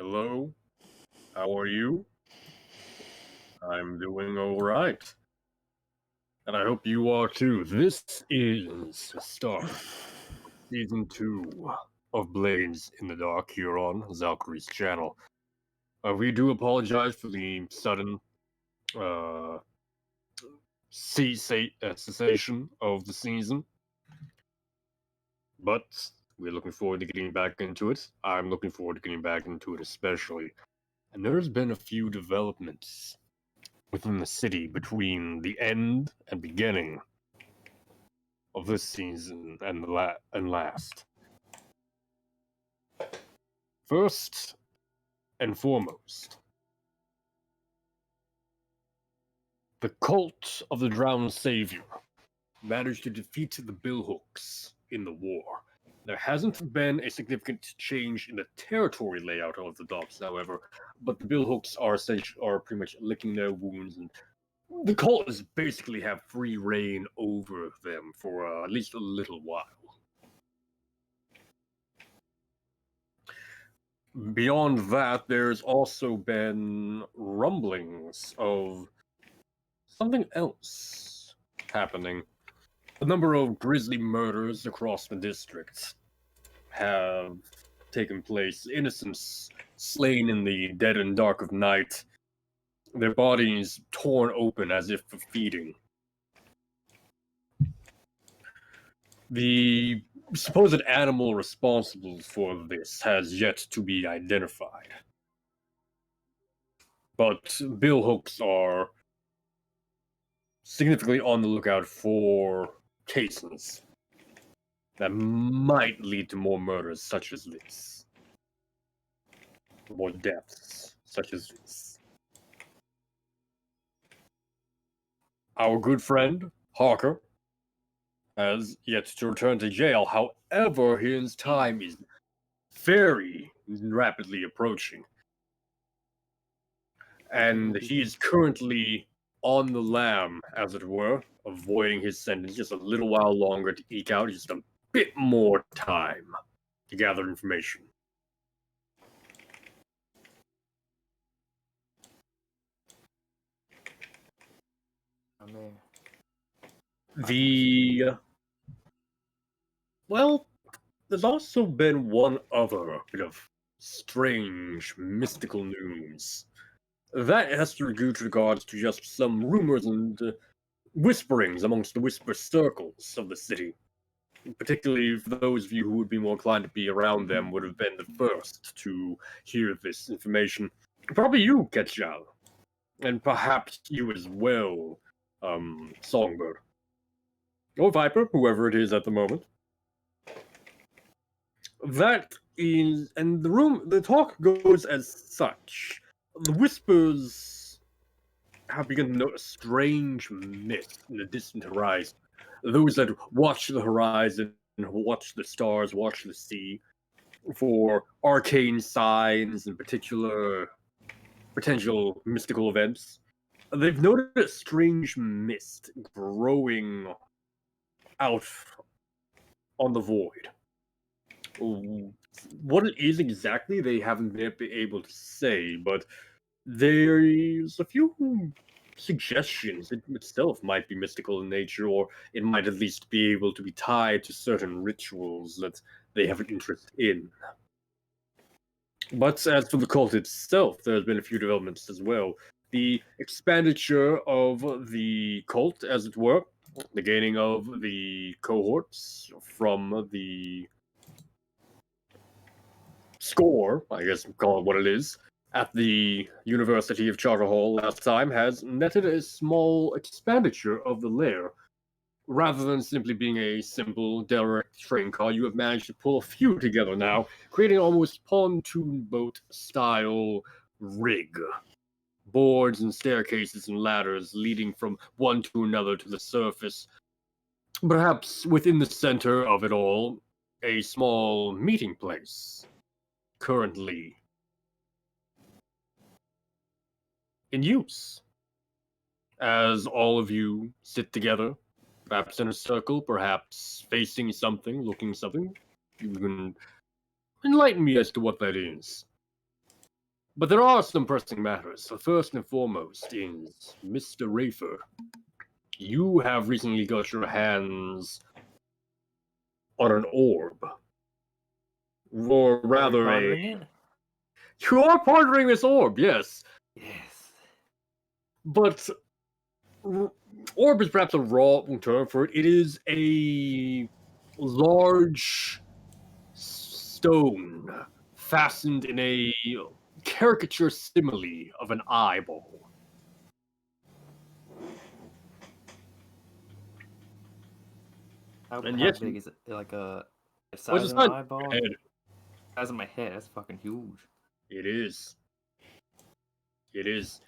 Hello, how are you? I'm doing alright. And I hope you are too. This is the start of Season 2 of Blades in the Dark here on Valkyrie's channel. We do apologize for the sudden uh, cessation of the season, but we're looking forward to getting back into it. I'm looking forward to getting back into it especially. And there's been a few developments within the city between the end and beginning of this season and last. First and foremost, the cult of the drowned savior managed to defeat the Billhooks in the war. There hasn't been a significant change in the territory layout of the Dobbs, however, but the Billhooks are pretty much licking their wounds, and the cultists basically have free reign over them for at least a little while. Beyond that, there's also been rumblings of something else happening. A number of grisly murders across the district have taken place. Innocents slain in the dead and dark of night, their bodies torn open as if for feeding. The supposed animal responsible for this has yet to be identified. But billhooks are significantly on the lookout for cases that might lead to more murders such as this. More deaths such as this. Our good friend, Harker, has yet to return to jail. However, his time is very rapidly approaching. And he is currently on the lam, as it were, avoiding his sentence just a little while longer to eke out just a bit more time to gather information. Well, there's also been one other bit of strange, mystical news. That has to do with regards to just some rumors and whisperings amongst the whisper circles of the city. Particularly for those of you who would be more inclined to be around them would have been the first to hear this information. Probably you, Ketchal. And perhaps you as well, Songbird. Or Viper, whoever it is at the moment. That is, and the talk goes as such. The whispers have begun to note a strange mist in the distant horizon. Those that watch the horizon, watch the stars, watch the sea, for arcane signs and potential mystical events, they've noted a strange mist growing out on the void. What it is exactly, they haven't been able to say, but there's a few suggestions. It itself might be mystical in nature, or it might at least be able to be tied to certain rituals that they have an interest in. But as for the cult itself, there's been a few developments as well. The expenditure of the cult, as it were, the gaining of the cohorts from the score, I guess call it what it is, at the University of Charter Hall last time has netted a small expenditure of the lair. Rather than simply being a simple direct train car, you have managed to pull a few together now, creating almost pontoon boat style rig. Boards and staircases and ladders leading from one to another to the surface. Perhaps within the center of it all, a small meeting place. Currently in use. As all of you sit together, perhaps in a circle, perhaps facing something, looking something, you can enlighten me as to what that is. But there are some pressing matters. So first and foremost is Mr. Rafer. You have recently got your hands on an orb. Or rather a... It? You are pondering this orb, yes. Yes. But orb is perhaps a wrong term for it. It is a large stone fastened in a caricature simile of an eyeball. How And yes, big is it? Like the Well, size it's of an not eyeball? head. Size of my head. That's fucking huge. It is. It is.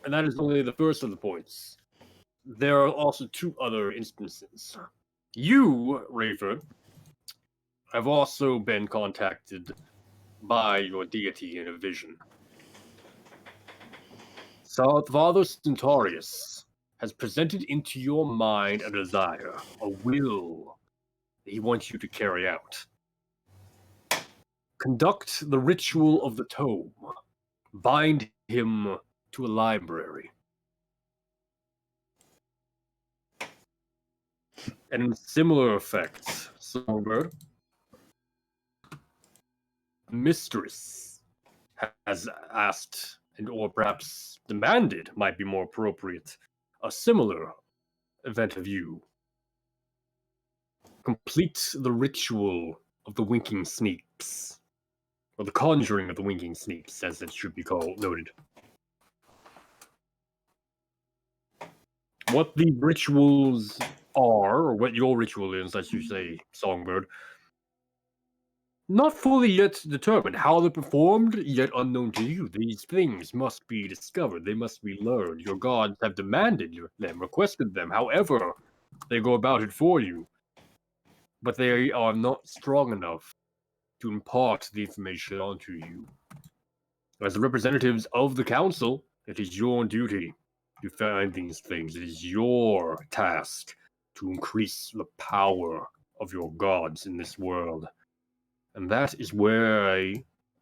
And that is only the first of the points. There are also two other instances. You, Rayford, have also been contacted by your deity in a vision. So Father Centaurus has presented into your mind a desire, a will that he wants you to carry out. Conduct the ritual of the tome. Bind him to a library. And in similar effects, Songbird, Mistress has asked, and or perhaps demanded, might be more appropriate, a similar event of you. Complete the ritual of the Winking Sneaks, or the conjuring of the Winking Sneaks, as it should be called, noted. What the rituals are, or what your ritual is, as you say, Songbird, not fully yet determined. How they're performed, yet unknown to you. These things must be discovered. They must be learned. Your gods have demanded them, requested them. However, they go about it for you. But they are not strong enough to impart the information onto you. As the representatives of the council, it is your duty to find these things. It is your task to increase the power of your gods in this world. And that is where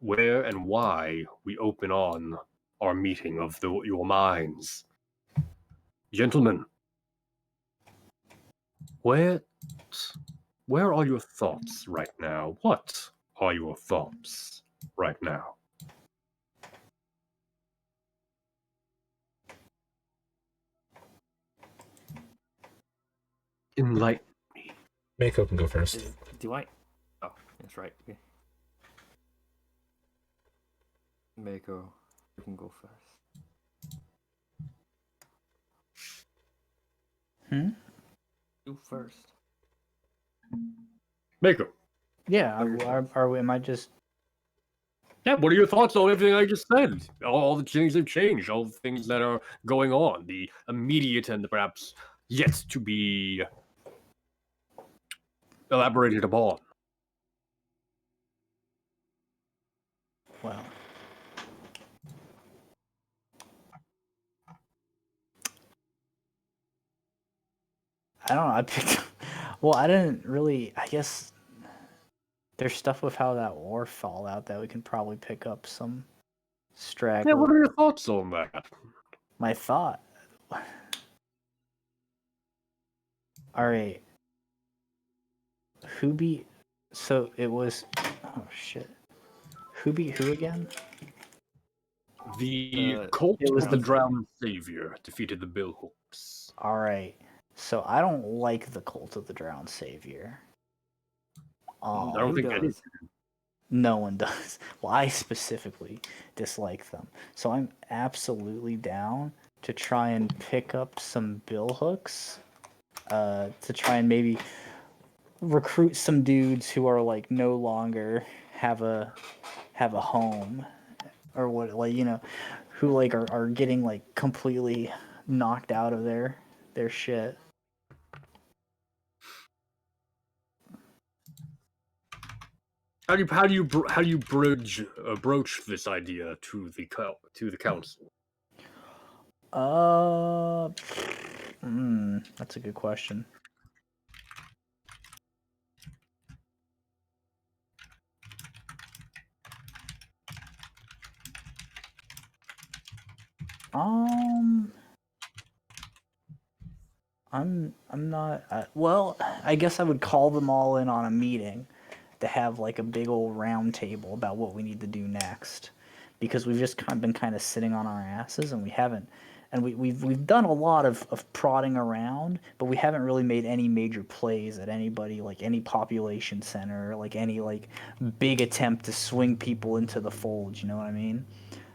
and why we open on our meeting of your minds. Gentlemen, where are your thoughts right now? What are your thoughts right now? Enlighten me. Mako can go first. Do I? Oh, that's right. Okay. Mako, you can go first. You first. Mako. Yeah, are we? Am I just? Yeah, what are your thoughts on everything I just said? All the things have changed, all the things that are going on, the immediate and perhaps yet to be elaborated upon. Well, I don't know. I picked. Well, I didn't really. I guess there's stuff with how that war fallout that we can probably pick up some straggler. Yeah, what are your thoughts on that? My thought. All right. Who beat? So it was. Oh shit. Who beat who again? The cult it was of the the- drowned savior defeated the Billhooks. All right. So I don't like the cult of the drowned savior. I don't think that is. No one does. Well, I specifically dislike them. So I'm absolutely down to try and pick up some billhooks, to try and maybe recruit some dudes who are like no longer have a home, or what, like, you know, who like are getting like completely knocked out of their shit. How do you broach this idea to the council? That's a good question. Um, I'm not. Well, I guess I would call them all in on a meeting to have like a big old round table about what we need to do next, because we've just been kind of sitting on our asses and we haven't. And we've done a lot of prodding around, but we haven't really made any major plays at anybody, like any population center, like any like big attempt to swing people into the fold. You know what I mean?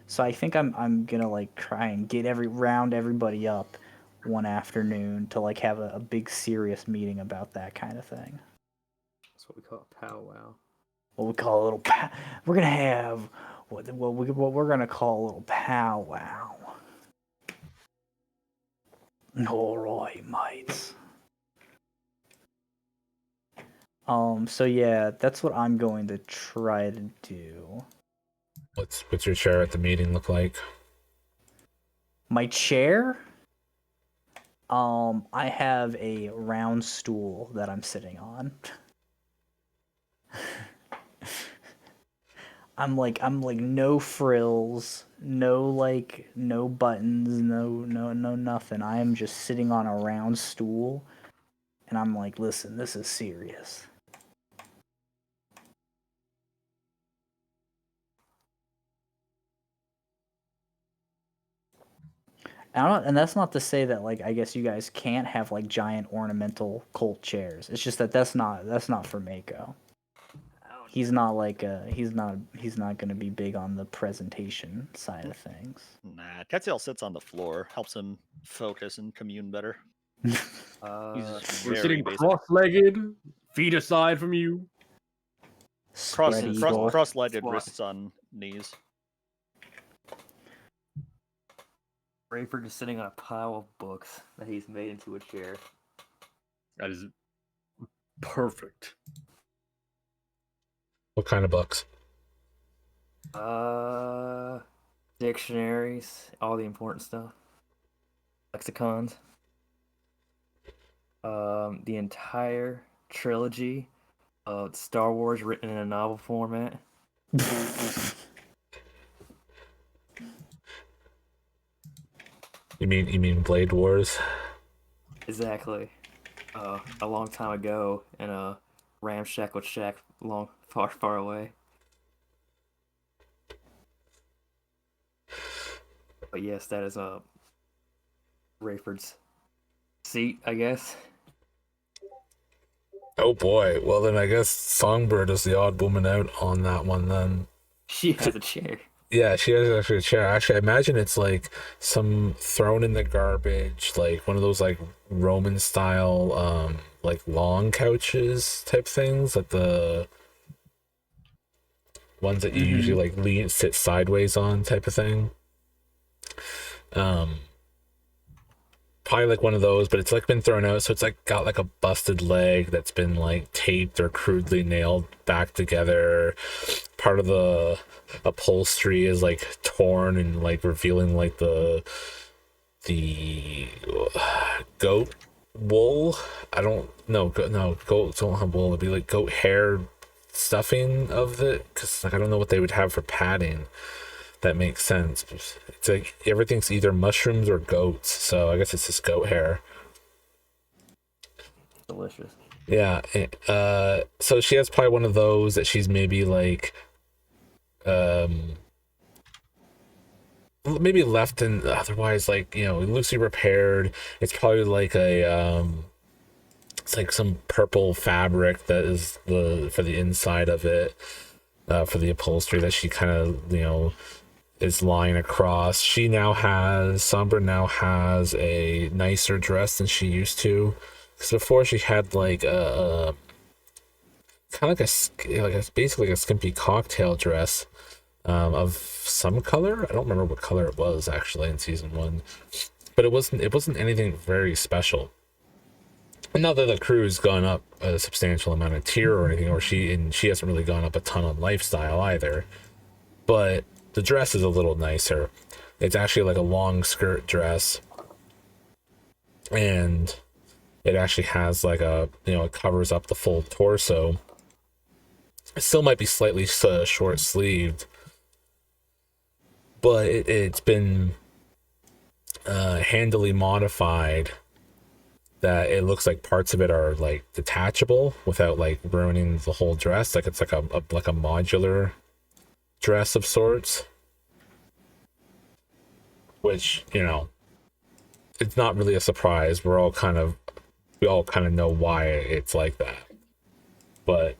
So I think I'm gonna like try and get everybody up one afternoon to like have a big serious meeting about that kind of thing. That's what we call a powwow. What we call a little we're gonna have what we're gonna call a little powwow. All right, mates. So yeah, that's what I'm going to try to do. What's your chair at the meeting look like? My chair? I have a round stool that I'm sitting on. I'm like no frills, no buttons, no nothing. I am just sitting on a round stool and I'm like, listen, this is serious. And that's not to say that like I guess you guys can't have like giant ornamental cult chairs. It's just that that's not for Mako. He's not he's not gonna be big on the presentation side of things. Nah, Tetsuel sits on the floor, helps him focus and commune better. Uh, We're Very sitting basic. cross-legged, feet aside from you. Spread eagle. Cross-legged, Squat. wrists on knees. Rayford is sitting on a pile of books that he's made into a chair. That is perfect. What kind of books? Dictionaries, all the important stuff. Lexicons. The entire trilogy of Star Wars written in a novel format. You mean Blade Wars? Exactly. A long time ago in a ramshackle shack far away. But yes, that is Rayford's seat, I guess. Oh boy. Well then I guess Songbird is the odd woman out on that one then. She has a chair. Yeah, she has actually a chair. Actually, I imagine it's like some thrown in the garbage, like one of those like Roman style, like long couches type things, like the ones that you usually like sit sideways on type of thing. Probably like one of those, but it's like been thrown out, so it's like got like a busted leg that's been like taped or crudely nailed back together. Part of the upholstery is like torn and like revealing like the goat wool. I don't know. No, goats don't have wool. It'd be like goat hair stuffing of it, because like I don't know what they would have for padding. That makes sense. It's like everything's either mushrooms or goats, so I guess it's just goat hair. Delicious. Yeah. So she has probably one of those that she's maybe like maybe left and otherwise like, you know, loosely repaired. It's probably like a it's like some purple fabric that is for the inside of it, for the upholstery that she kind of, you know, is lying across. Sombra now has a nicer dress than she used to, because before she had like a kind of basically like a skimpy cocktail dress of some color. I don't remember what color it was actually in season 1, but it wasn't anything very special. And not that the crew's gone up a substantial amount of tier or anything, or she hasn't really gone up a ton on lifestyle either, but the dress is a little nicer. It's actually like a long skirt dress, and it actually has like it covers up the full torso. It still might be slightly short sleeved, but it's been handily modified that it looks like parts of it are like detachable without like ruining the whole dress. Like it's like a modular dress of sorts, which, you know, it's not really a surprise. We all kind of know why it's like that. But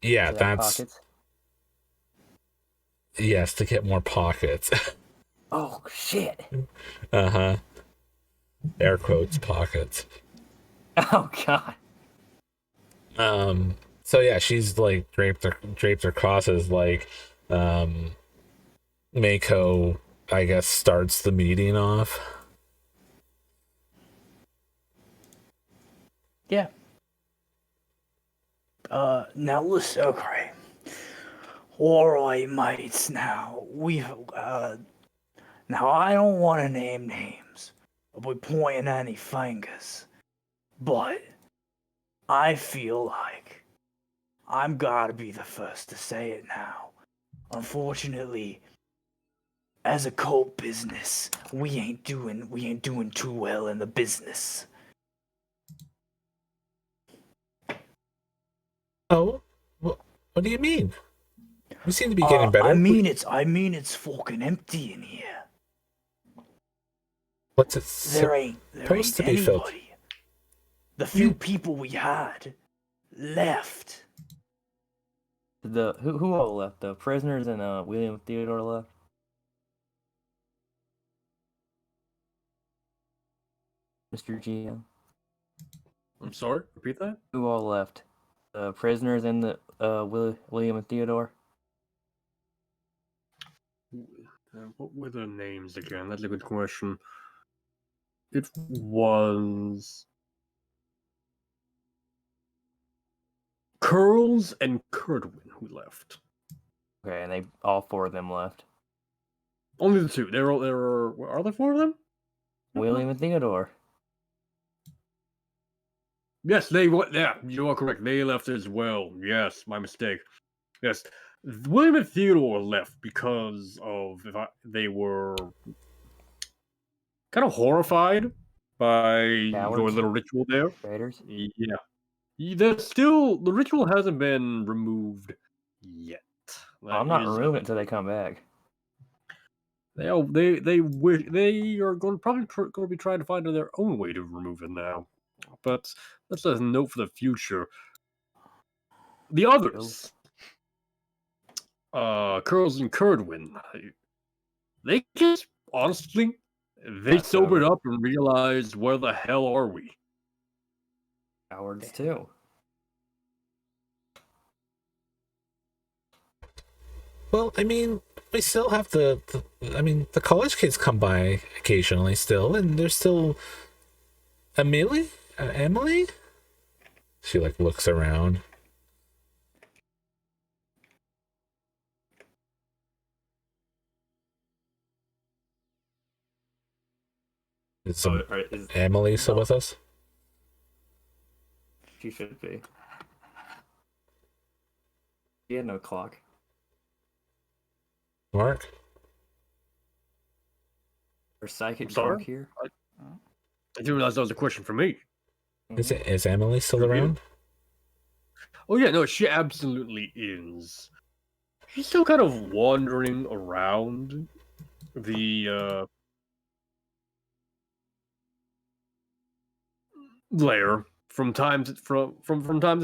yeah, that's pockets. yes, to get more pockets. Oh shit! Uh-huh. Air quotes pockets. Oh god! So yeah, she's like draped her crosses like Mako, I guess, starts the meeting off. Yeah. Now listen, okay. Alright, mates, now, now I don't want to name names, or be pointing any fingers, but I feel like I'm gotta be the first to say it now. Unfortunately, as a cult business, we ain't doing too well in the business. Oh, what do you mean? We seem to be getting better. I mean it's fucking empty in here. What's it There ain't supposed to be filled? anybody. The few people we had left. Who all left? The prisoners and William Theodore left. Mr. GM. I'm sorry. Repeat that. Who all left? The prisoners and the William and Theodore. What were their names again? That's a good question. It was Curls and Curdwin who left. Okay, and they all four of them left. Only the two. There are there four of them? William and Theodore. Yes, they were. Yeah, you are correct. They left as well. Yes, my mistake. Yes, William and Theodore left because of they were kind of horrified by your Cowards. little ritual there. Traitors. Yeah, there's still the ritual hasn't been removed yet. I'm not removing it until they come back. They are going probably going to be trying to find their own way to remove it now. But that's a note for the future. The others, Curls and Curdwin, they just honestly they That's sobered over. up and realized, where the hell are we? Cowards too. Well, I mean, we still have the college kids come by occasionally still, and there's still Emily? She like looks around. Is Emily still with us? She should be. She had no clock. Mark? Or psychic Sorry? clock here. I didn't realize that was a question for me. Is Emily still Review. around? Oh yeah, no, she absolutely is. She's still kind of wandering around the lair from time to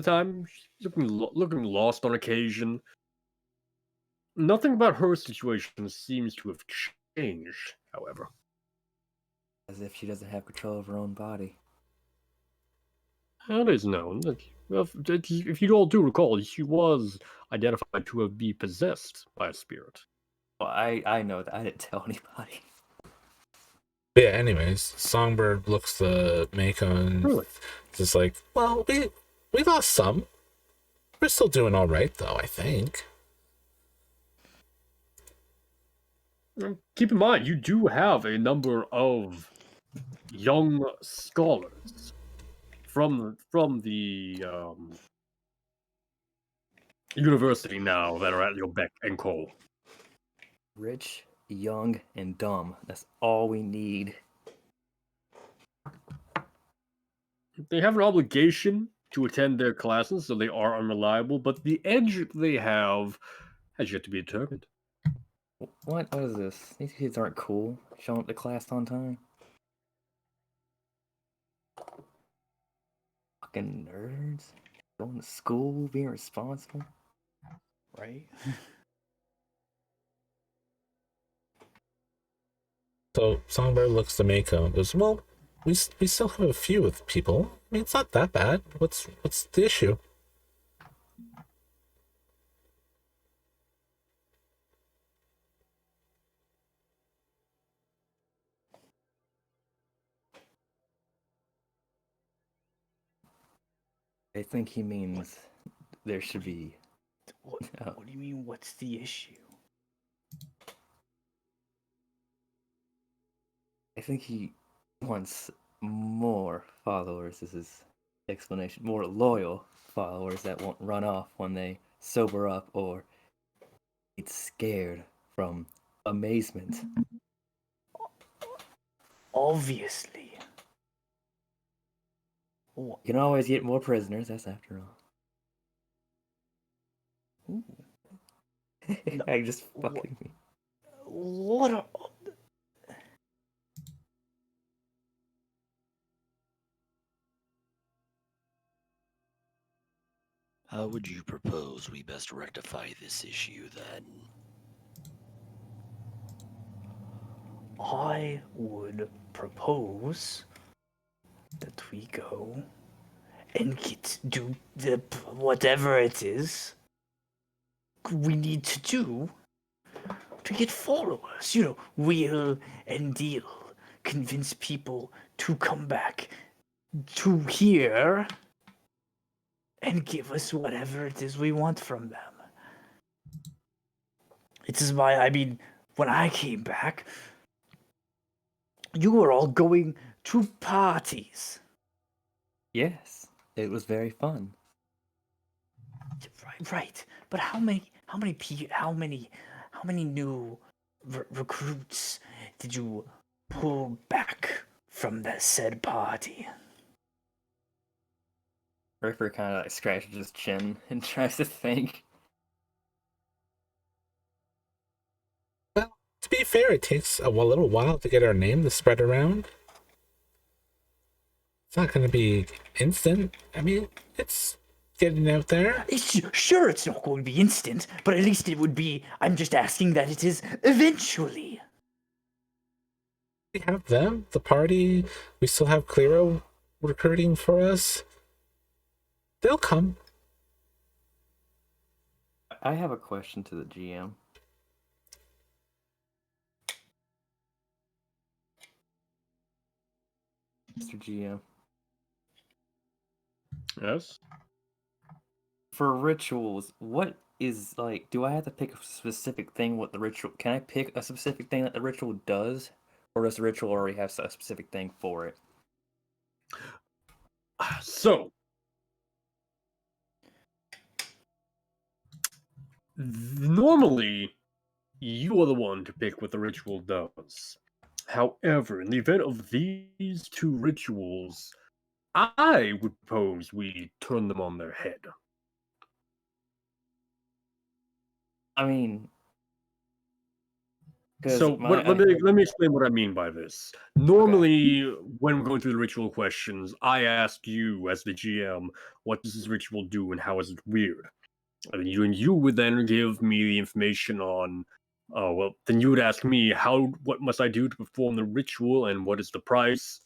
time. She's looking lost on occasion. Nothing about her situation seems to have changed, however. As if she doesn't have control of her own body. It is known that, if you all do recall, she was identified to have been possessed by a spirit. Well, I know that. I didn't tell anybody. But yeah, anyways, Songbird looks the Mako and Really? just like, well, we lost some. We're still doing all right, though, I think. Keep in mind, you do have a number of young scholars from the university now that are at your beck and call. Rich young and dumb. That's all we need. They have an obligation to attend their classes, so they are unreliable, but the edge they have has yet to be determined. What is this? These kids aren't cool. Showing up to class on time. Fucking nerds. Going to school, being responsible. Right? So Songbird looks to Mako and goes, "Well, we still have a few with people. I mean, it's not that bad. What's the issue?" I think he means there should be. What, what do you mean, what's the issue? I think he wants more followers, is his explanation. More loyal followers that won't run off when they sober up or get scared from amazement. Obviously. You can always get more prisoners, that's after all. Ooh. I just fucking me. What are... How would you propose we best rectify this issue then? I would propose that we go and do the whatever it is we need to do to get followers. You know, wheel and deal, convince people to come back to here and give us whatever it is we want from them. It is I mean, when I came back, you were all going to parties. Yes, it was very fun. Right. But how many new recruits did you pull back from that said party? Ripper kind of like scratches his chin and tries to think. Well, to be fair, it takes a little while to get our name to spread around. It's not going to be instant. I mean, it's getting out there. Sure, it's not going to be instant, but at least it would be. I'm just asking that it is eventually. We have them, the party. We still have Clero recruiting for us. They'll come. I have a question to the GM. Mr. GM. Yes? For rituals, what is like, do I have to pick a specific thing what the ritual, can I pick a specific thing that the ritual does? Or does the ritual already have a specific thing for it? So, normally, you are the one to pick what the ritual does. However, in the event of these two rituals, I would propose we turn them on their head. I mean, so let me explain what I mean by this. Normally, when we're going through the ritual questions, I ask you as the GM, what does this ritual do and how is it weird? And you would then give me the information on, then you would ask me, what must I do to perform the ritual and what is the price?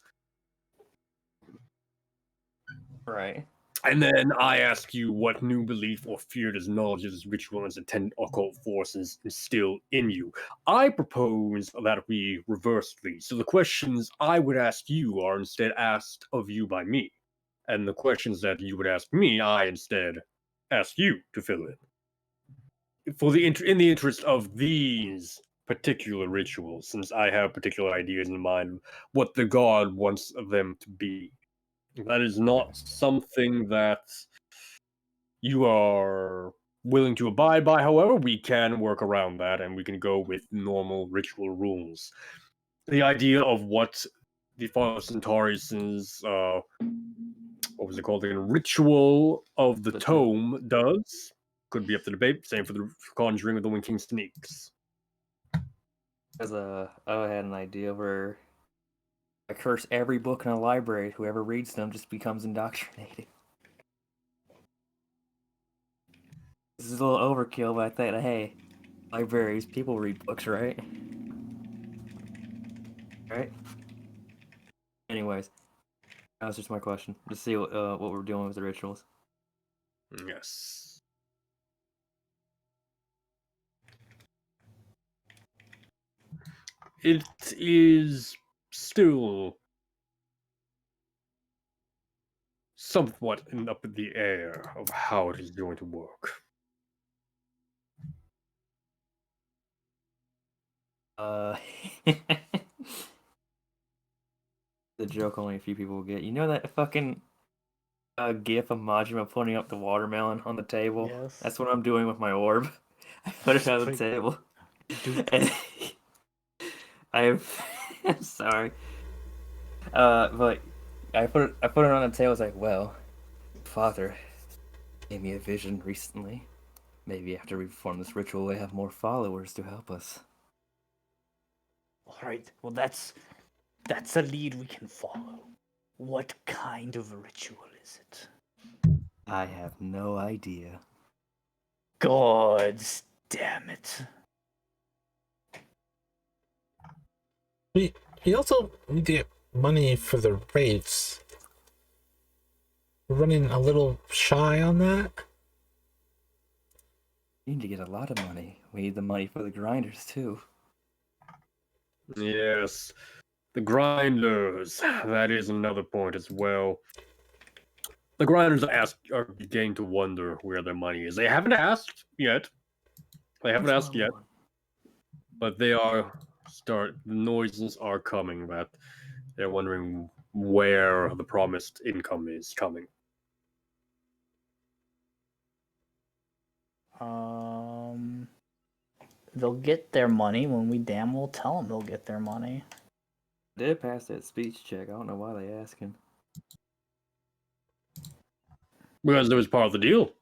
Right. And then I ask you what new belief or fear does knowledge of this ritual and its attendant occult forces instill in you. I propose that we reverse these. So the questions I would ask you are instead asked of you by me. And the questions that you would ask me, I instead ask you to fill in. In the interest of these particular rituals, since I have particular ideas in mind what the god wants them to be. That is not something that you are willing to abide by. However, we can work around that, and we can go with normal ritual rules. The idea of what the Father Centauri's what was it called again? Ritual of the The Tome does could be up to debate. Same for the Conjuring of the Winking Sneaks. Because I had an idea where I curse every book in a library. Whoever reads them just becomes indoctrinated. This is a little overkill, but I thought, hey, libraries, people read books, right? Right? Anyways, that was just my question. To see what we're doing with the rituals. Yes. It is still somewhat up in the air of how it is going to work. The joke only a few people will get. You know that fucking gif of Majima putting up the watermelon on the table? Yes. That's what I'm doing with my orb. I put it on the table. And I'm sorry. But I put it on the table. It's like, well, Father gave me a vision recently. Maybe after we perform this ritual, we have more followers to help us. All right. Well, that's a lead we can follow. What kind of a ritual is it? I have no idea. God damn it. We also need to get money for the rates. We're running a little shy on that. We need to get a lot of money. We need the money for the grinders too. Yes. The grinders. That is another point as well. The grinders are beginning to wonder where their money is. They haven't asked yet. But they are the noises are coming that they're wondering where the promised income is coming. They'll get their money when we damn well tell them they'll get their money. They did pass that speech check. I don't know why they asking. Because it was part of the deal.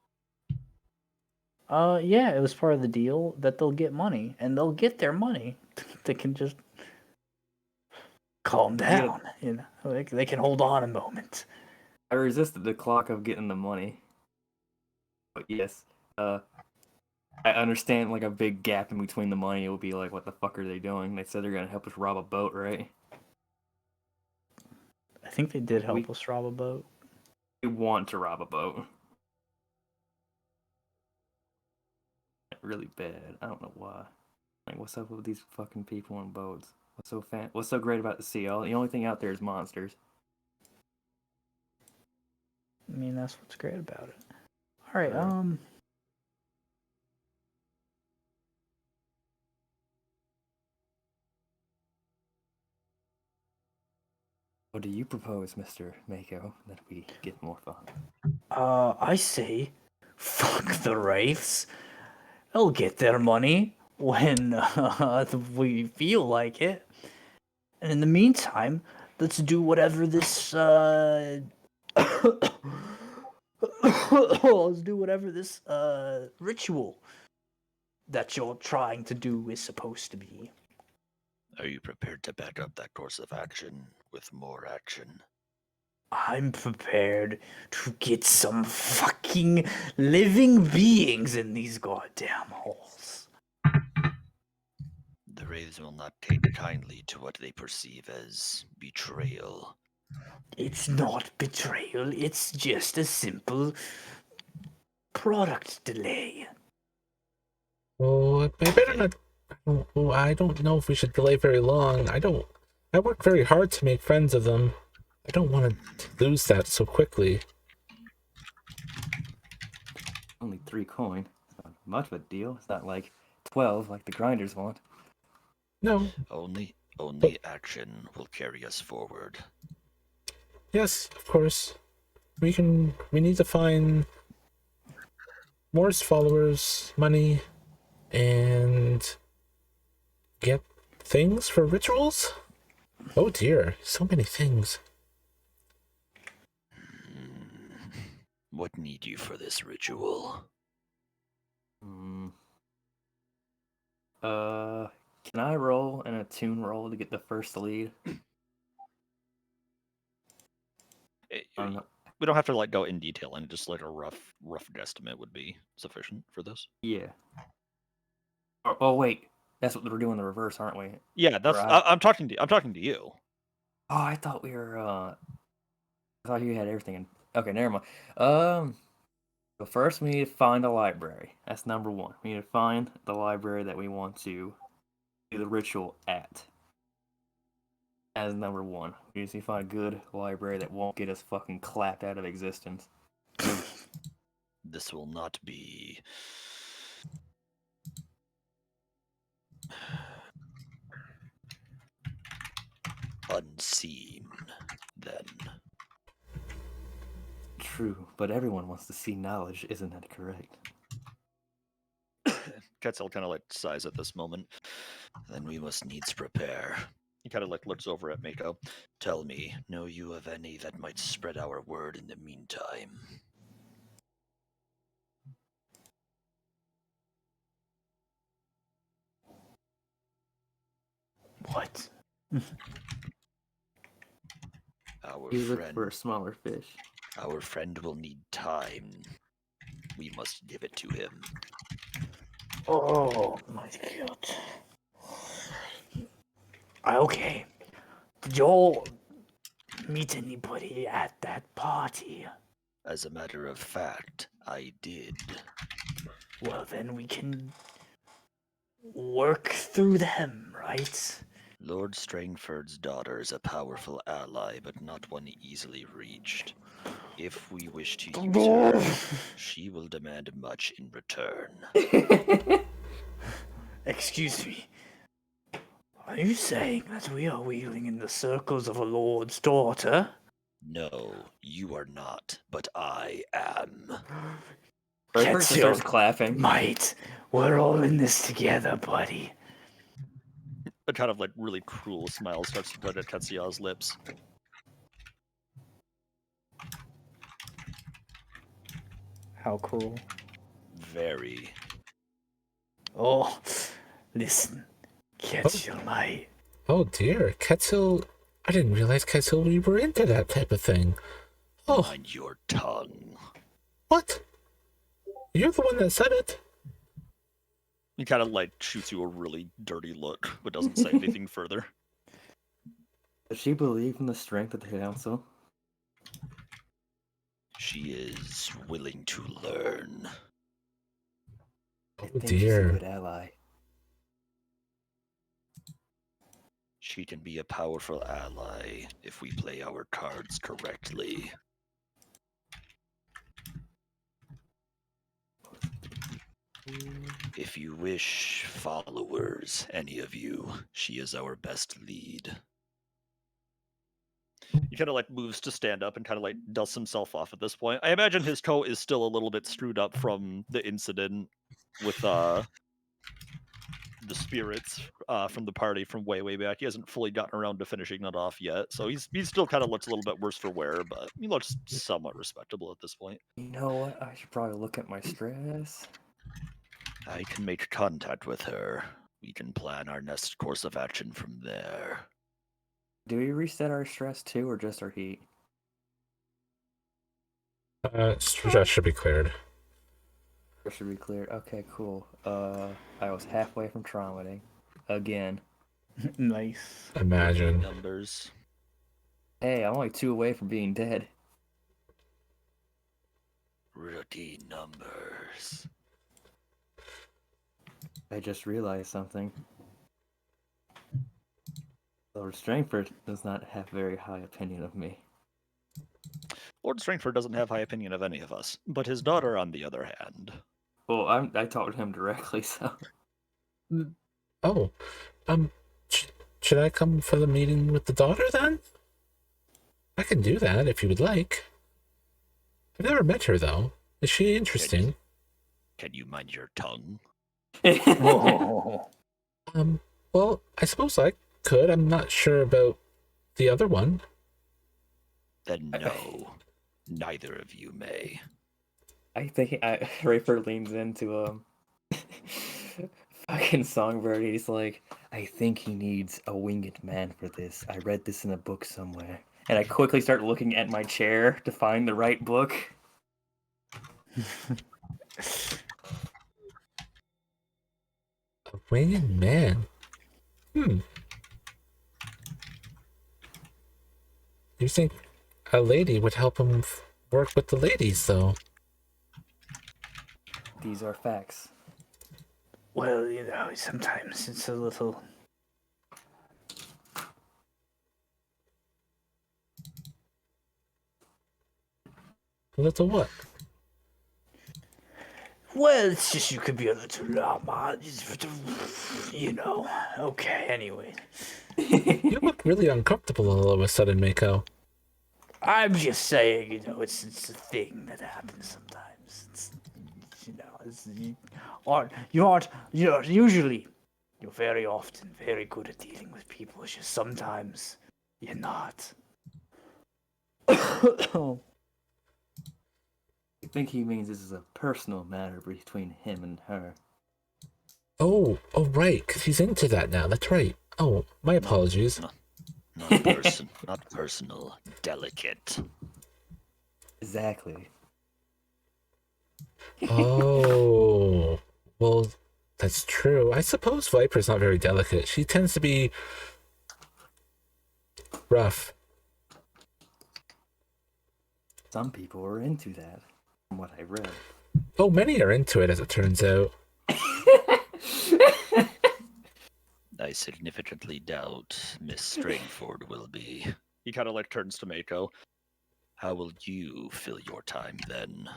Yeah, it was part of the deal that they'll get money, and they'll get their money. They can just calm down, you know. They can hold on a moment. I resisted the clock of getting the money. But yes, I understand like a big gap in between the money. It would be like, what the fuck are they doing? They said they're gonna help us rob a boat, right? I think they did help us rob a boat. We want to rob a boat. Really bad. I don't know why. Like, what's up with these fucking people on boats? What's so great about the sea? The only thing out there is monsters. I mean, that's what's great about it. All right, What do you propose, Mr. Mako, that we get more fun? I say, fuck the wraiths. They'll get their money when we feel like it. And in the meantime, let's do whatever this let's do whatever this ritual that you're trying to do is supposed to be. Are you prepared to back up that course of action with more action? I'm prepared to get some fucking living beings in these goddamn holes. The Wraiths will not take kindly to what they perceive as betrayal. It's not betrayal, it's just a simple product delay. Oh, I better not. I don't know if we should delay very long. I work very hard to make friends of them. I don't want to lose that so quickly. Only 3 coin. It's not much of a deal. It's not like 12 like the grinders want. No. Only action will carry us forward. Yes, of course. We need to find more followers, money, and get things for rituals? Oh dear, so many things. What need you for this ritual? Can I roll an attune roll to get the first lead? We don't have to like go in detail, and just like a rough guesstimate would be sufficient for this. Yeah. Oh wait, that's what we're doing the reverse, aren't we? Yeah, that's. I'm talking to you. Oh, I thought we were. I thought you had everything. Okay, never mind. So first we need to find a library. That's number one. We need to find the library that we want to do the ritual at. As number one, we need to find a good library that won't get us fucking clapped out of existence. This will not be unseen, then. True, but everyone wants to see knowledge, isn't that correct? Quetzal kind of like sighs at this moment. Then we must needs prepare. He kind of like looks over at Mako. Tell me, know you of any that might spread our word in the meantime? What? Our You look friend, for a smaller fish. our friend will need time. We must give it to him. Oh my god. Okay. Did y'all meet anybody at that party? As a matter of fact, I did. Well, then we can work through them, right? Lord Strangford's daughter is a powerful ally, but not one easily reached. If we wish to use her, she will demand much in return. Excuse me. Are you saying that we are wheeling in the circles of a lord's daughter? No, you are not, but I am. Redford just starts clapping. Mate, we're all in this together, buddy. A kind of like really cruel smile starts to put at Tetsuya's lips. How cruel. Very. Oh, listen. Quetzal, mate. Oh dear, Quetzal. I didn't realize Quetzal we were into that type of thing. Oh, Mind your tongue. what? You're the one that said it. He kind of like shoots you a really dirty look, but doesn't say anything further. Does she believe in the strength of the council? She is willing to learn. I Oh think she's a dear. good ally. She can be a powerful ally if we play our cards correctly. If you wish followers, any of you, she is our best lead. He kind of like moves to stand up and kind of like dusts himself off at this point. I imagine his coat is still a little bit screwed up from the incident with the spirits from the party from way back. He hasn't fully gotten around to finishing that off yet, so he still kind of looks a little bit worse for wear, but he looks somewhat respectable at this point. You know what? I should probably look at my stress. I can make contact with her. We can plan our next course of action from there. Do we reset our stress too, or just our heat? Stress should be cleared. Or should be cleared. Okay, cool. I was halfway from traumating. Again. Nice. Imagine. Numbers. Hey, I'm only 2 away from being dead. Rookie numbers. I just realized something. Lord Strangford does not have very high opinion of me. Lord Strangford doesn't have high opinion of any of us, but his daughter, on the other hand. Well, I talked to him directly, so... Oh, should I come for the meeting with the daughter then? I can do that if you would like. I've never met her though. Is she interesting? Can you mind your tongue? Oh. Well, I suppose I could. I'm not sure about the other one. Then no, neither of you may. I think Raper leans into fucking Songbird. He's like, I think he needs a winged man for this. I read this in a book somewhere. And I quickly start looking at my chair to find the right book. A winged man. You think a lady would help him work with the ladies, though? These are facts. Well, sometimes it's a little. A little what? Well, it's just you could be a little Okay, anyway. You look really uncomfortable all of a sudden, Mako. I'm just saying, it's a thing that happens sometimes. Usually, you're very often very good at dealing with people. It's just sometimes you're not. I think he means this is a personal matter between him and her. Oh, right, 'cause he's into that now. That's right. Oh, my apologies. Not personal, delicate. Exactly. Oh, well, that's true. I suppose Viper's not very delicate. She tends to be rough. Some people are into that, from what I read. Oh, many are into it, as it turns out. I significantly doubt Miss Stringford will be. He kind of like turns to Mako. How will you fill your time then?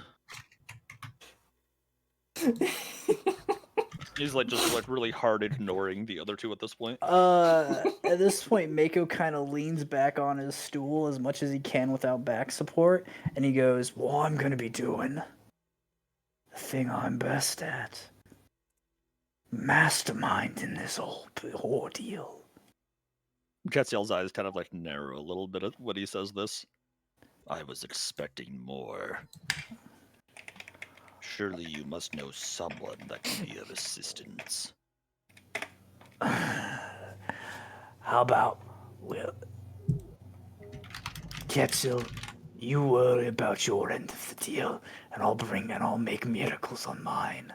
He's like just like really hard ignoring the other two at this point. At this point, Mako kind of leans back on his stool as much as he can without back support, and he goes, well, I'm gonna be doing the thing I'm best at. Mastermind in this whole ordeal. Ketziel's eyes kind of like narrow a little bit when he says this. I was expecting more. Surely you must know someone that can be of assistance. How about, Ketziel, you worry about your end of the deal, and I'll make miracles on mine.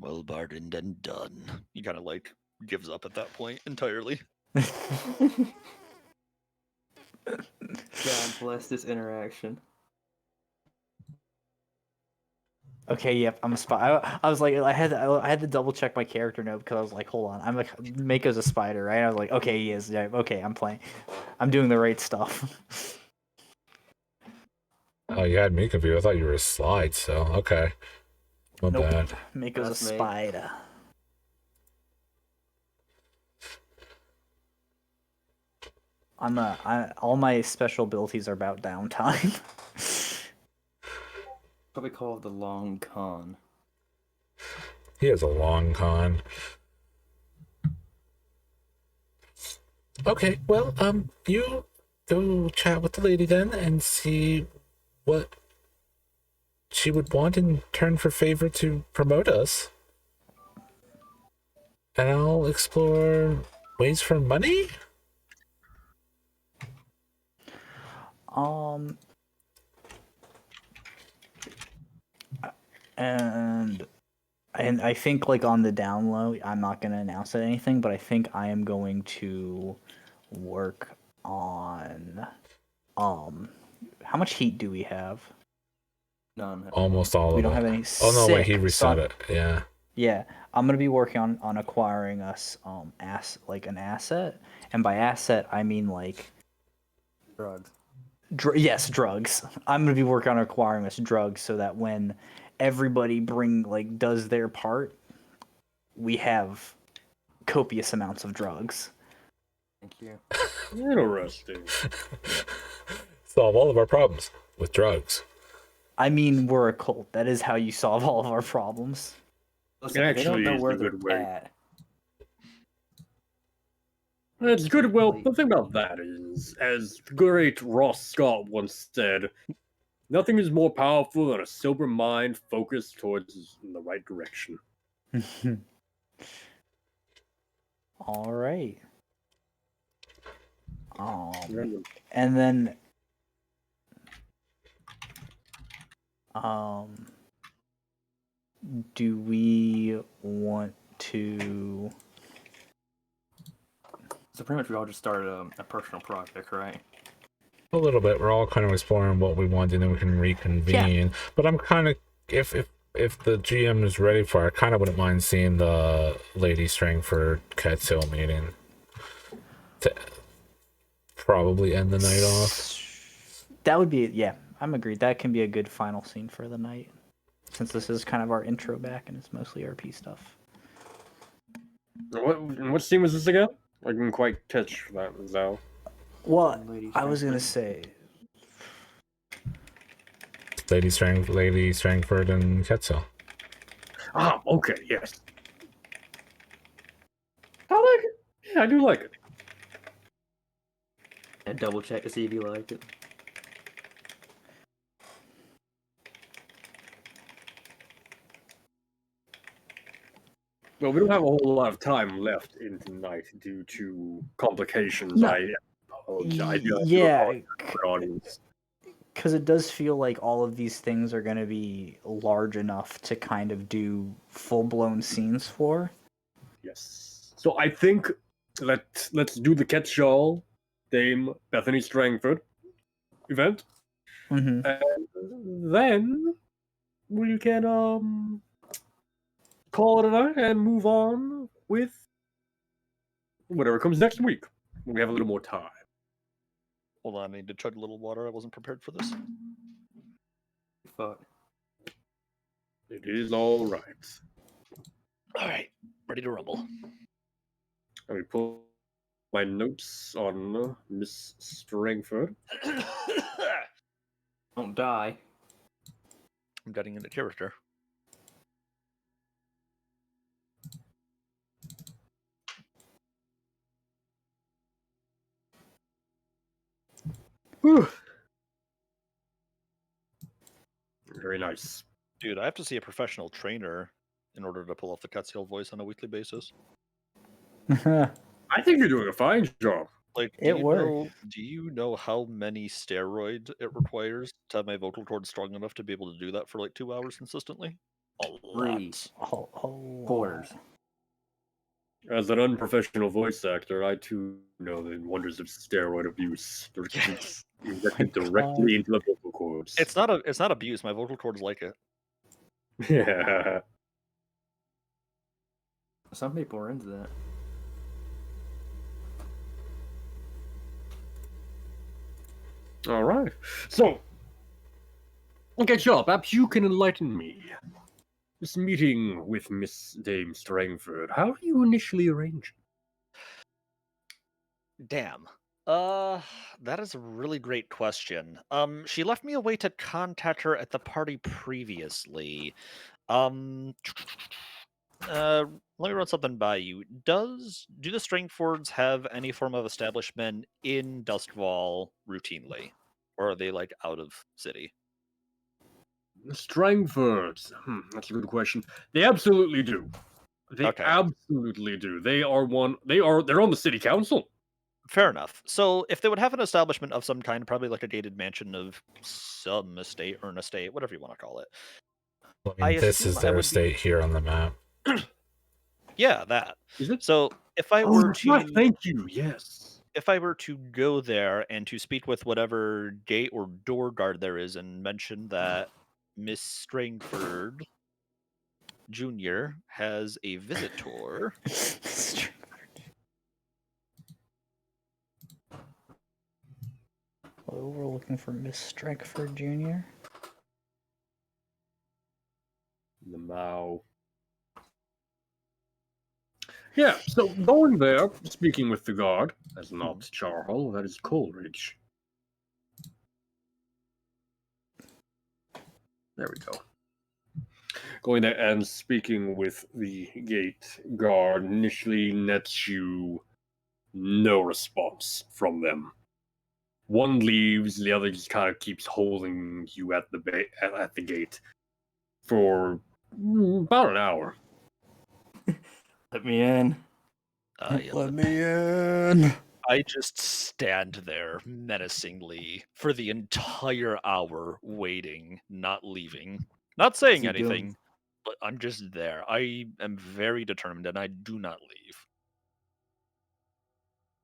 Well bargained and done. He kind of like gives up at that point entirely. God bless this interaction. Okay, yep, I'm a spy. I was like, I had to double check my character note because I was like, hold on, I'm like, Mako's a spider, right? I was like, okay, he is. Yeah, okay, I'm doing the right stuff. Oh, you had me confused. I thought you were a slide, so okay. My Nope. bad. Mako's That's a me. spider. All my special abilities are about downtime. Probably called the long con. He has a long con. Okay, well, you go chat with the lady then and see what she would want in turn for favor to promote us. And I'll explore ways for money? And I think like on the down low, I'm not gonna announce anything, but I think I am going to work on how much heat do we have? None. Almost all We of don't it. have any. Oh no, wait, he Sick. reset So- it. Yeah. Yeah, I'm gonna be working on acquiring us an asset, and by asset I mean like Drugs. yes, drugs. I'm gonna be working on acquiring us drugs so that when everybody does their part, we have copious amounts of drugs. Thank you. Interesting. Solve all of our problems with drugs. I mean, we're a cult. That is how you solve all of our problems. Listen, they don't actually know is where a they're good way. at. It's good. Well, Like- the thing about that is, as the great Ross Scott once said, nothing is more powerful than a sober mind focused towards the right direction. All right. Yeah. And then, do we want to? So pretty much we all just started a personal project, right? A little bit. We're all kind of exploring what we want, and then we can reconvene. But I'm kind of, if the GM is ready for it, I kind of wouldn't mind seeing the Lady Strangford Catskill meeting to probably end the night off. That would be, yeah, I'm agreed. That can be a good final scene for the night, since this is kind of our intro back and it's mostly RP stuff. What scene was this again? I didn't quite catch that, Zal. Well, Lady I was gonna Strangford. say, Lady Strangford and Catskill. Ah, okay, yes. I like it. Yeah, I do like it. And double check to see if you liked it. Well, we don't have a whole lot of time left in tonight due to complications. No. I apologize to yeah, the audience. because it does feel like all of these things are gonna be large enough to kind of do full-blown scenes for. Yes. So I think let's do the Catch-all Dame Bethany Strangford event, Mm-hmm. and then we can call it a night and move on with whatever comes next week. We have a little more time. Hold on, I need to chug a little water. I wasn't prepared for this. Fuck. It is all right. All right, ready to rumble. Let me pull my notes on Miss Strangford. Don't die. I'm getting into character. Whew. Very nice. Dude, I have to see a professional trainer in order to pull off the Catskill voice on a weekly basis. I think you're doing a fine job. Like, It worked. Do you know how many steroids it requires to have my vocal cords strong enough to be able to do that for like 2 hours consistently? A Three. lot. Quarters. As an unprofessional voice actor, I too know the wonders of steroid abuse. Yes. Injected directly into the vocal cords. It's not abuse. My vocal cords like it. Yeah. Some people are into that. All right. So, okay, Joe, perhaps you can enlighten me. This meeting with Miss Dame Strangford, how do you initially arrange it? Damn. That is a really great question. She left me a way to contact her at the party previously. Let me run something by you. Do the Strangfords have any form of establishment in Duskwall routinely, or are they like out of city? The Strangfords. That's a good question. They absolutely do. They Okay. absolutely do. They're on the city council. Fair enough. So if they would have an establishment of some kind, probably like a gated mansion of some estate or an estate, whatever you want to call it. I mean, I this assume is I their would be- estate here on the map. Yeah, that. Is it? So if I Oh, were that's right. to Thank you. Yes. if I were to go there and to speak with whatever gate or door guard there is and mention that Miss Strangford Jr. has a visitor, Oh, we're looking for Miss Strangford Jr. The Mao. Yeah, so going there, speaking with the guard, that's not Charhol, that is Coleridge. There we go. Going there and speaking with the gate guard initially nets you no response from them. One leaves, the other just kind of keeps holding you at the gate for about an hour. Let me in. Let me in. I just stand there menacingly for the entire hour, waiting, not leaving, not saying he doing? anything, but I'm just there. I am very determined, and I do not leave.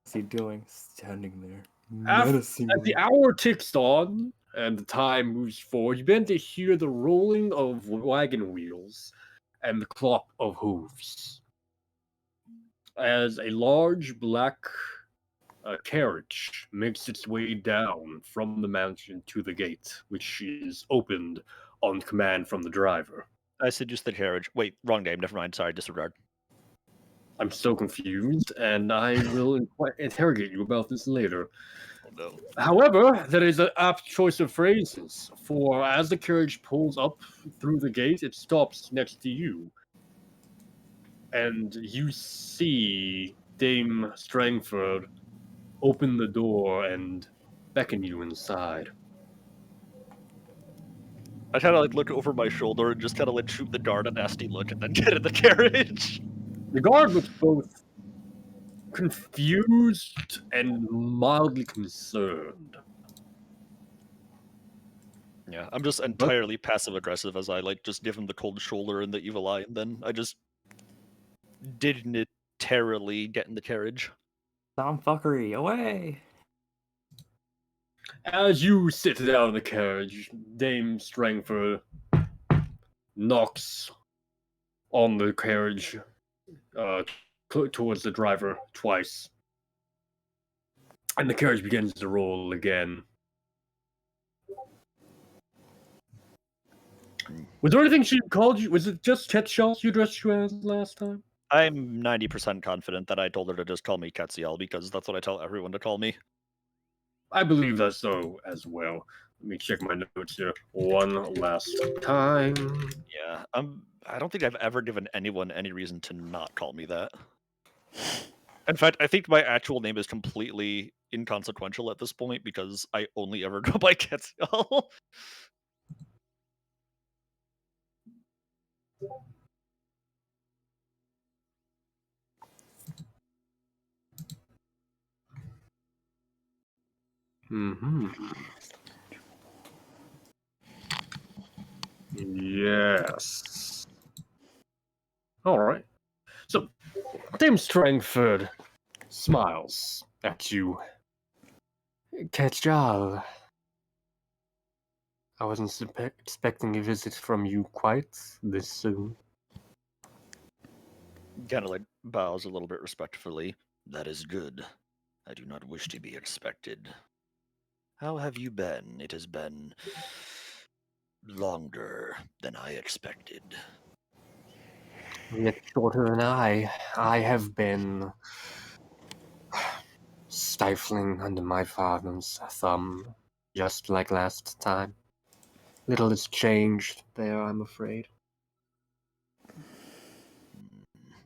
What's he doing? Standing there. As Menacingly. the hour ticks on and the time moves forward, you begin to hear the rolling of wagon wheels and the clop of hooves as a large black carriage makes its way down from the mansion to the gate, which is opened on command from the driver. I seduce the carriage. Wait, wrong name. Never mind. Sorry, disregard. I'm so confused, and I will interrogate you about this later. Oh no. However, there is an apt choice of phrases, for as the carriage pulls up through the gate, it stops next to you. And you see Dame Strangford open the door and beckon you inside. I kind of like look over my shoulder and just kind of like shoot the guard a nasty look and then get in the carriage. The guard looks both confused and mildly concerned. Yeah, I'm just entirely passive aggressive as I like just give him the cold shoulder and the evil eye, and then I just dignitarily get in the carriage. Tom fuckery, away! As you sit down in the carriage, Dame Strangford knocks on the carriage towards the driver twice. And the carriage begins to roll again. Was there anything she called you? Was it just Ketchel you addressed you as last time? I'm 90% confident that I told her to just call me Ketsiel because that's what I tell everyone to call me. I believe that's so as well. Let me check my notes here one last time. Yeah, I don't think I've ever given anyone any reason to not call me that. In fact, I think my actual name is completely inconsequential at this point because I only ever go by Ketsiel. Mm-hmm. Yes. All right. So, Dame Strangford smiles at you. Ketchal. I wasn't expecting a visit from you quite this soon. Kind of like bows a little bit respectfully. That is good. I do not wish to be expected. How have you been? It has been longer than I expected. Yet shorter than I have been stifling under my father's thumb, just like last time. Little has changed there, I'm afraid.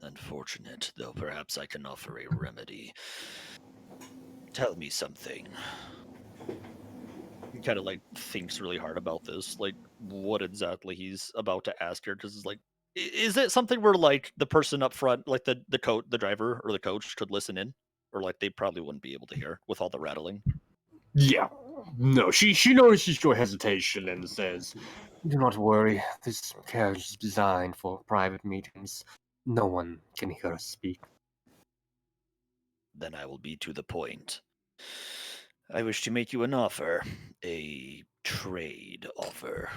Unfortunate, though perhaps I can offer a remedy. Tell me something. He kind of like thinks really hard about this, like what exactly he's about to ask her. Because it's like, is it something where like the person up front, like the driver or the coach, could listen in, or like they probably wouldn't be able to hear with all the rattling? Yeah. No, she notices your hesitation and says, "Do not worry. This carriage is designed for private meetings. No one can hear us speak." Then I will be to the point. I wish to make you an offer, a trade offer.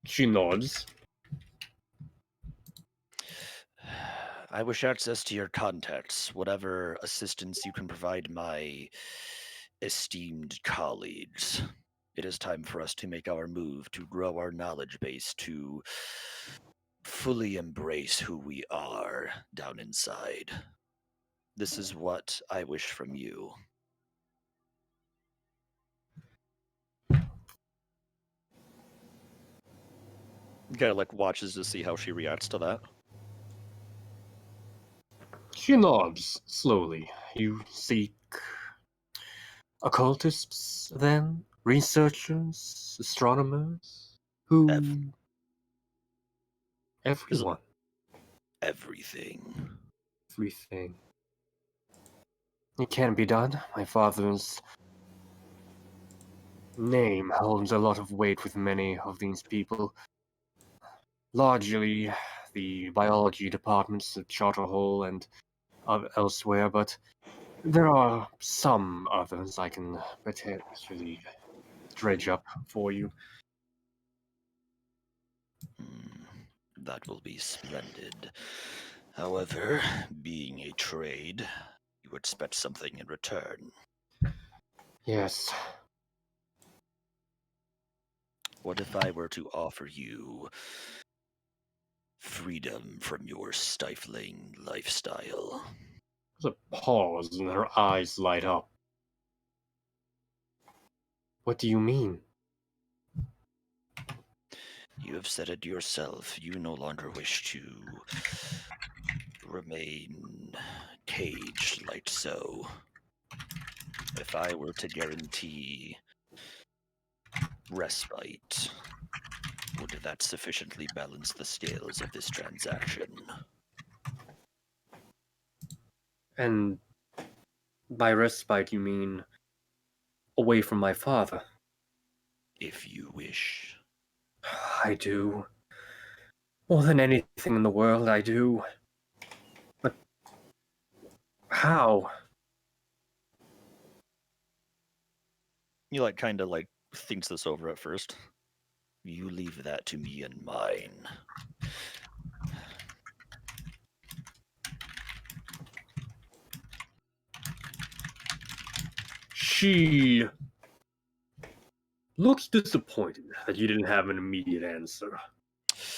She nods. I wish access to your contacts, whatever assistance you can provide my esteemed colleagues. It is time for us to make our move, to grow our knowledge base, to fully embrace who we are down inside. This is what I wish from you. Kind of like watches to see how she reacts to that. She nods slowly. You seek occultists, then? Researchers? Astronomers? Who? Everyone. Everything. Everything. It can be done. My father's name holds a lot of weight with many of these people. Largely the biology departments at Charterhole and elsewhere, but there are some others I can potentially dredge up for you. That will be splendid. However, being a trade, you expect something in return. Yes. What if I were to offer you freedom from your stifling lifestyle? There's a pause and her eyes light up. What do you mean? You have said it yourself. You no longer wish to remain caged like so. If I were to guarantee respite, would that sufficiently balance the scales of this transaction? And by respite you mean away from my father? If you wish. I do. More than anything in the world, I do. But how? He like kind of like thinks this over at first. You leave that to me and mine. She looks disappointed that you didn't have an immediate answer.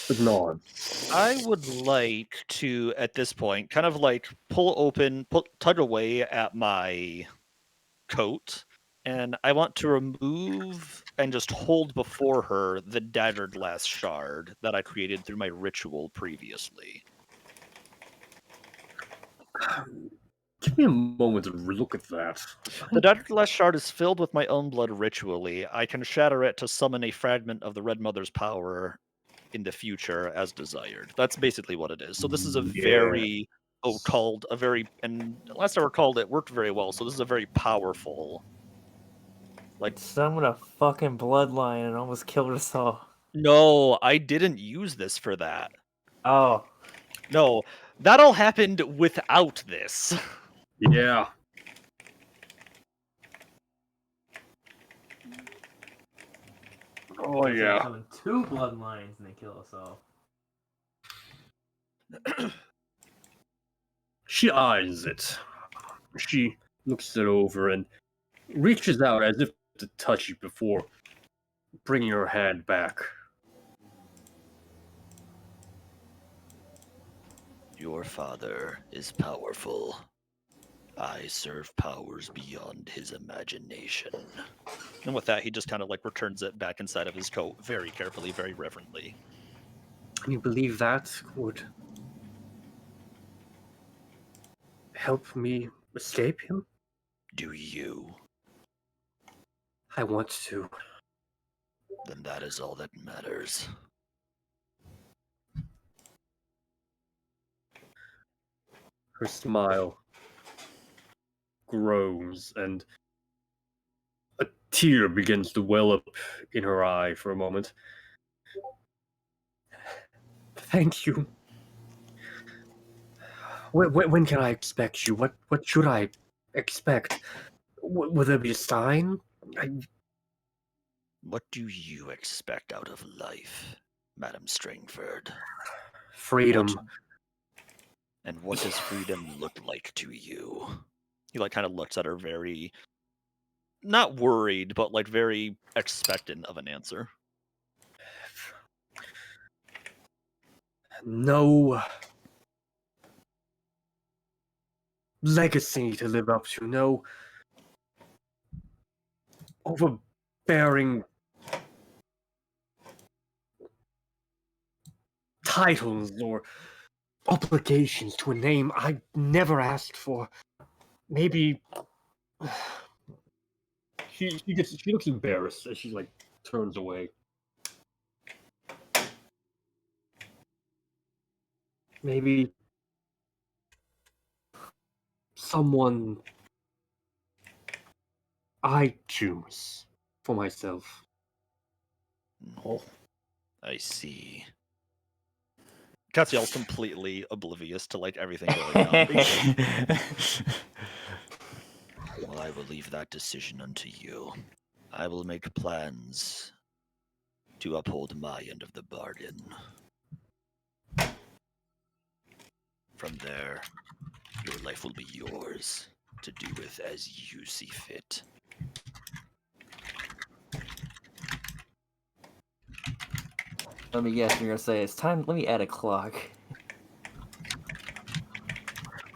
But nods. I would like to, at this point, kind of like tug away at my coat, and I want to remove and just hold before her the dagger glass shard that I created through my ritual previously. Give me a moment to look at that. The dagger glass shard is filled with my own blood ritually. I can shatter it to summon a fragment of the Red Mother's power in the future as desired. That's basically what it is. So this is a very occult, and last I recalled it worked very well. So this is a very powerful. Like summoned a fucking bloodline and almost killed us all. No, I didn't use this for that. Oh. No, that all happened without this. Yeah. Oh yeah. Summon 2 bloodlines and they kill us all. She eyes it. She looks it over and reaches out as if to touch it before bringing her hand back. Your father is powerful. I serve powers beyond his imagination. And with that, he just kind of like returns it back inside of his coat very carefully, very reverently. You believe that would help me escape him? Do you? I want to. Then that is all that matters. Her smile grows and a tear begins to well up in her eye for a moment. Thank you. When can I expect you? What should I expect? Will there be a sign? What do you expect out of life, Madam Stringford? Freedom. And what does freedom look like to you? He like kind of looks at her very, not worried, but like very expectant of an answer. No legacy to live up to. No overbearing titles or obligations to a name I never asked for. Maybe she looks embarrassed as she like turns away. Maybe someone I choose for myself. Oh. I see. Catsiel's completely oblivious to like everything going on. Well, I will leave that decision unto you. I will make plans to uphold my end of the bargain. From there, your life will be yours to do with as you see fit. Let me guess, you're gonna say it's time. Let me add a clock.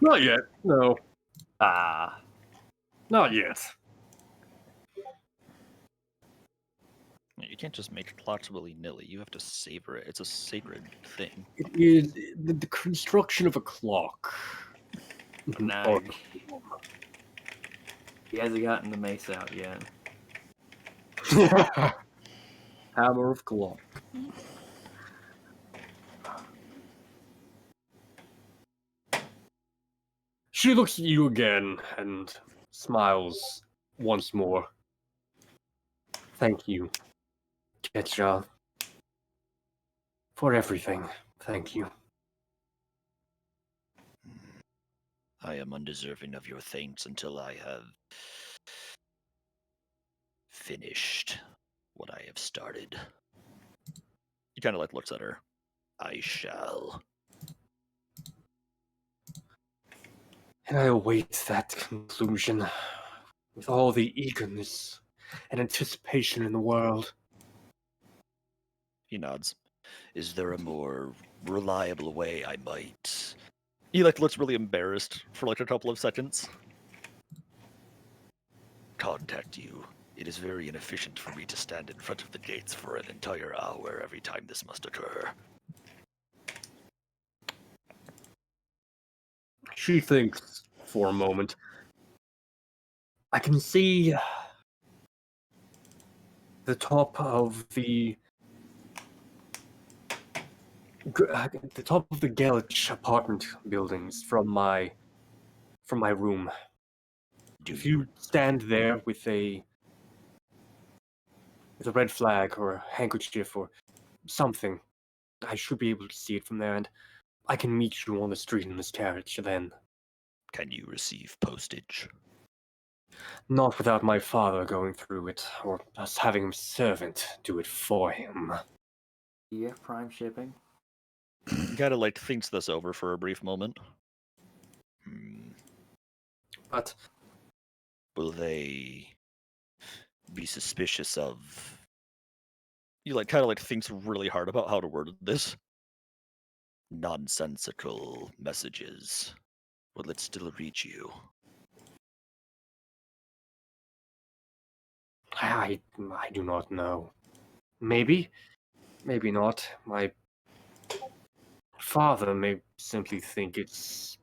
Not yet. No, Ah, not yet. You can't just make clocks willy-nilly. You have to savor it. It's a sacred thing. It is the construction of a clock. An no. art. He hasn't gotten the mace out yet. Hammer of clock. She looks at you again and smiles once more. Thank you, Ketcha, for everything. Thank you. I am undeserving of your thanks until I have finished what I have started. He kind of like looks at her. I shall. And I await that conclusion with all the eagerness and anticipation in the world. He nods. Is there a more reliable way I might? He like looks really embarrassed for like a couple of seconds. Contact you. It is very inefficient for me to stand in front of the gates for an entire hour every time this must occur. She thinks for a moment. I can see the top of the Galich apartment buildings from my room. If you stand there with a red flag or a handkerchief or something, I should be able to see it from there, and I can meet you on the street in this carriage then. Can you receive postage? Not without my father going through it, or us having a servant do it for him. yeah, prime shipping. He kind of like thinks this over for a brief moment. But Will they be suspicious of? He like kind of like thinks really hard about how to word this. Nonsensical messages? Will it still reach you? I do not know. Maybe, maybe not. My father may simply think it's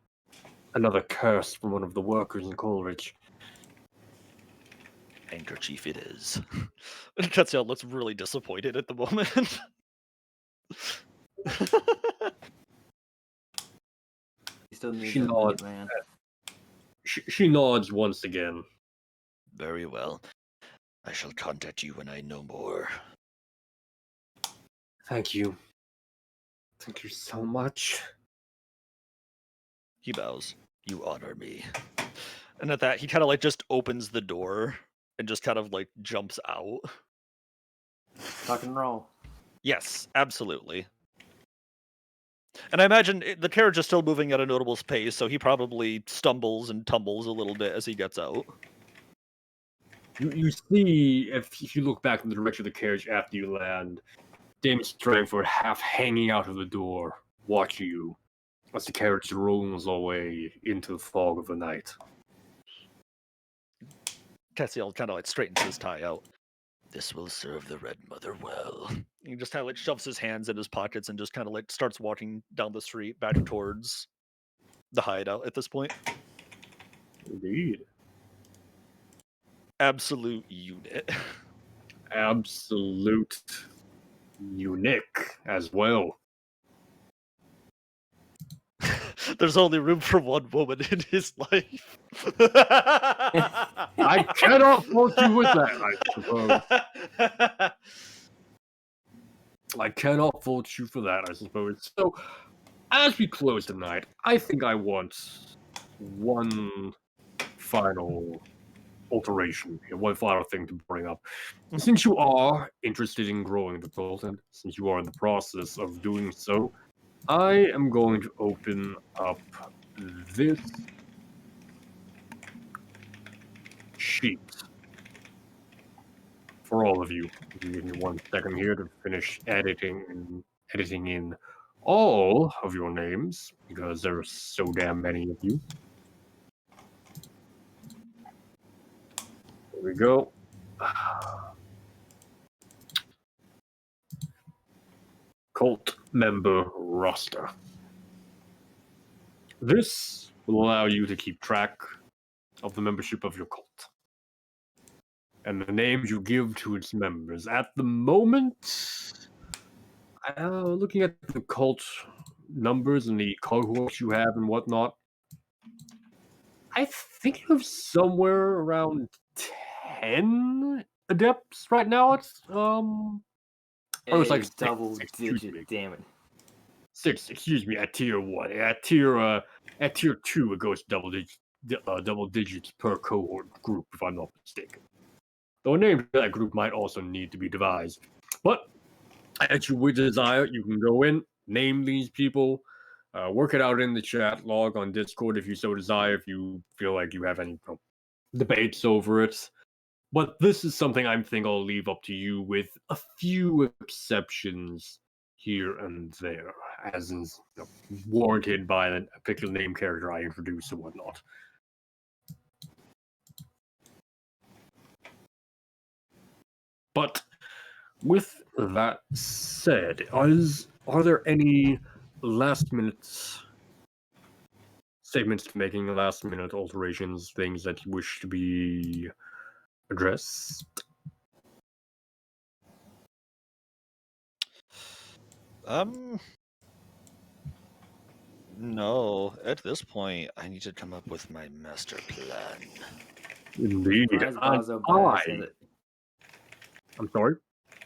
another curse from one of the workers in Coleridge. Handkerchief it is. Catsiel looks really disappointed at the moment. He still needs She that nods. meat, man. She nods once again. Very well. I shall contact you when I know more. Thank you. Thank you so much. He bows. You honor me. And at that, he kind of like just opens the door and just kind of like jumps out. Tuck and roll. Yes, absolutely. And I imagine the carriage is still moving at a notable pace, so he probably stumbles and tumbles a little bit as he gets out. You see, if you look back in the direction of the carriage after you land, Dame Strangford half hanging out of the door, watching you as the carriage rolls away into the fog of the night. Cassiel kind of like straightens his tie out. This will serve the Red Mother well. He just kind of like shoves his hands in his pockets and just kind of like starts walking down the street back towards the hideout at this point. Indeed. Absolute unit. Absolute unique as well. There's only room for one woman in his life. I cannot fault you with that, I suppose. I cannot fault you for that, I suppose. So, as we close tonight, I think I want one final alteration here, one final thing to bring up. Since you are interested in growing the cult, and since you are in the process of doing so, I am going to open up this sheet for all of you. Give me 1 second here to finish editing in all of your names, because there are so damn many of you. There we go. Cult member roster. This will allow you to keep track of the membership of your cult and the names you give to its members. At the moment, looking at the cult numbers and the cohorts you have and whatnot, I think you have somewhere around 10 adepts right now. It's it's like double excuse me. digit, damn it. 6, excuse me, at tier 1. At tier 2, it goes double digits per cohort group, if I'm not mistaken. Though a name for that group might also need to be devised. But as you would desire, you can go in, name these people, work it out in the chat log on Discord if you so desire, if you feel like you have any debates over it. But this is something I think I'll leave up to you, with a few exceptions here and there, as is warranted by a particular name character I introduce and whatnot. But with that said, are there any last-minute statements, making last-minute alterations, things that you wish to be addressed? No. At this point, I need to come up with my master plan. Indeed. Surprise Bazo Bass has it. I'm sorry?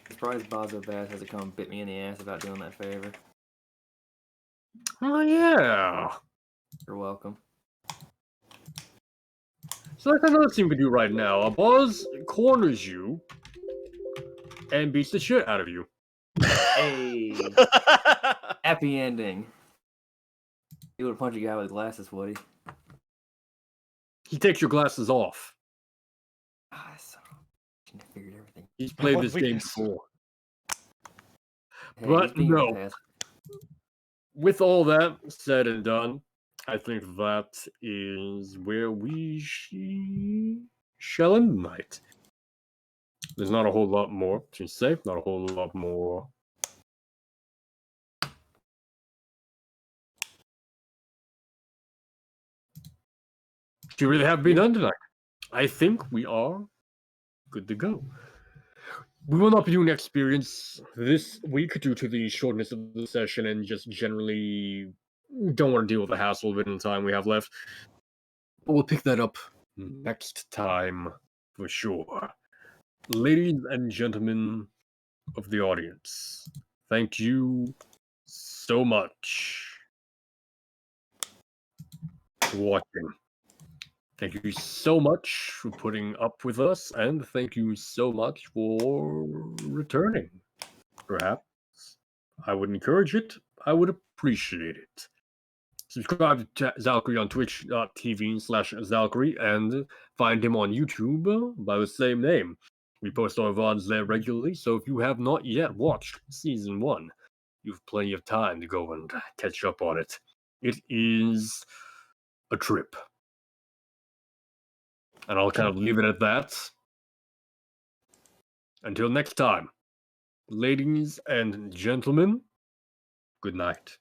Surprise Bazo Bass has it come and bit me in the ass about doing that favor. Oh, yeah. You're welcome. So that's another thing we do right now. A Buzz corners you and beats the shit out of you. Hey, happy ending. He would punch a guy with glasses, would he? He takes your glasses off. Ah, so I figured everything. He's played What this game weakness? before. Hey, But he's beaten no. the past. With all that said and done, I think that is where we shall end the night. There's not a whole lot more to say, not a whole lot more. To really have been done tonight. I think we are good to go. We will not be doing experience this week due to the shortness of the session and just generally don't want to deal with the hassle of it in the time we have left. But we'll pick that up next time for sure. Ladies and gentlemen of the audience, thank you so much for watching. Thank you so much for putting up with us, and thank you so much for returning. Perhaps I would encourage it. I would appreciate it. Subscribe to Zalkary on twitch.tv/Zalkary and find him on YouTube by the same name. We post our VODs there regularly, so if you have not yet watched Season 1, you have plenty of time to go and catch up on it. It is a trip. And I'll kind of leave it at that. Until next time, ladies and gentlemen, good night.